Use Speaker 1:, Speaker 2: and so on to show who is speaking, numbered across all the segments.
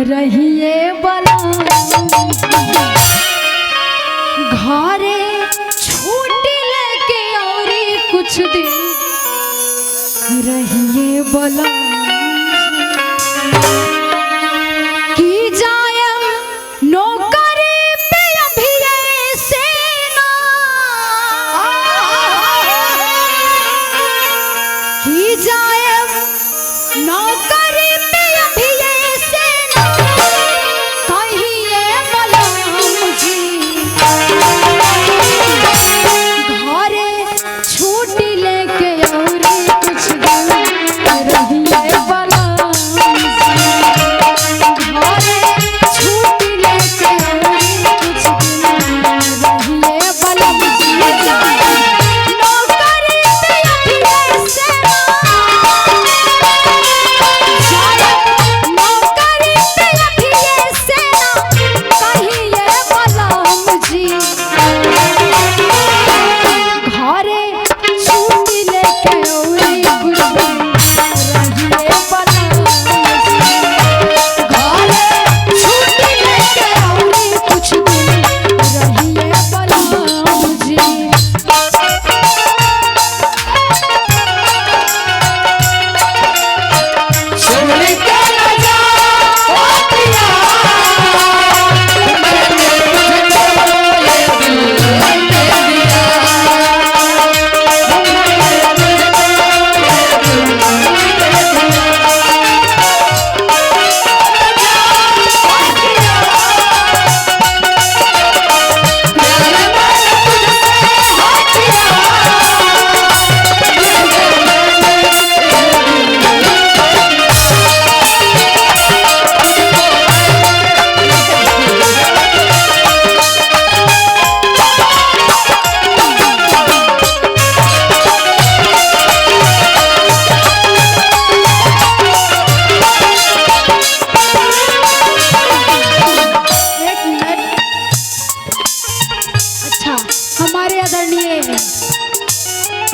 Speaker 1: रहिए बला घरे छुट्टी लेके और कुछ दिन रहिए बला की जाए नौकरी पे अभी ऐसे ना की जाए नौकरी पे अभी ऐसे ना कहिए बला घरे छुट्टी लेके और कुछ दिन रहिए बला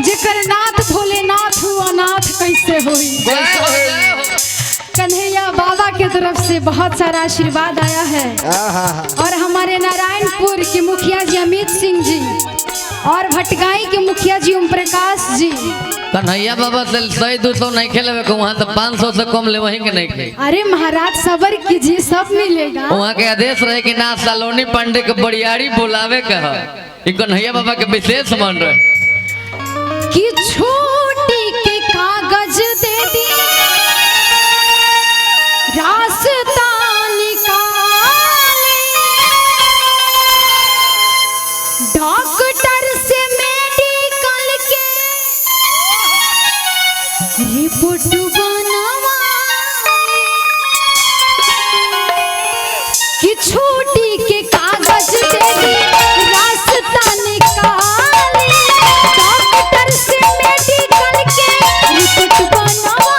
Speaker 1: जेकर नाथ भोलेनाथ हुआ नाथ कैसे हुई। कन्हैया बाबा के तरफ से बहुत सारा आशीर्वाद आया है और हमारे नारायणपुर के मुखिया जी अमित सिंह जी और भटगाई के मुखिया जी ओम प्रकाश जी।
Speaker 2: कन्हैया बाबा से 100-200 नहीं खेले वहाँ तो 500 से कम ले वहीं के नहीं खे।
Speaker 1: अरे महाराज सबर कीजिए सब मिलेगा।
Speaker 2: वहाँ के आदेश रहे कि ना सलोनी पांडे के बड़ियारी बुलावे का है। कन्हैया बाबा के विशेष मन रहे
Speaker 1: कि छुट्टी के कागज दे दी रास्ता निकाले डॉक्टर से मेडिकल के रिपोर्ट बनवा कि छुट्टी के कागज दे दी रास्ता निकाले डॉक्टर से मेडिकल के रिपोर्ट बनवा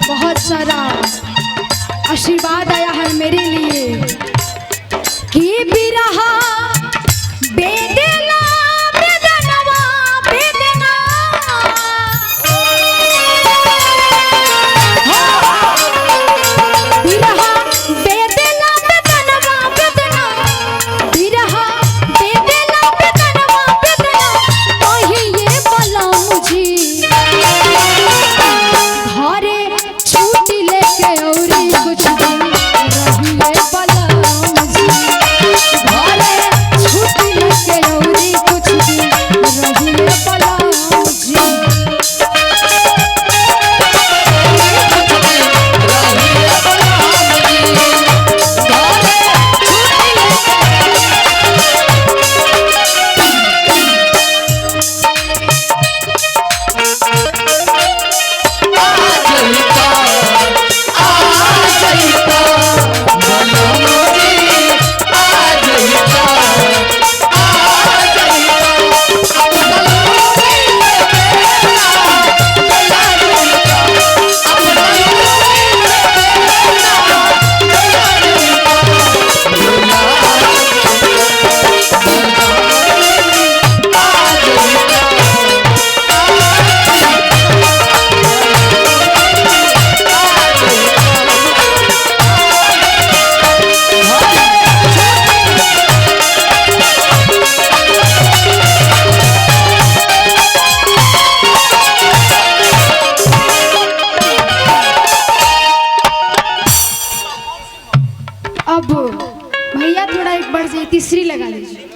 Speaker 1: बहुत सारा आशीर्वाद आया है मेरे लिए कि बिरहा बेदेला बेदनवा बेदना बिरहा बेदेला बेदनवा बेदना बिरहा बेदेला बेदनवा बेदना कहीं ये बोला मुझे घरे छुट्टी लेके और कुछ दिन अब भैया थोड़ा एक बार से तीसरी लगा लीजिए।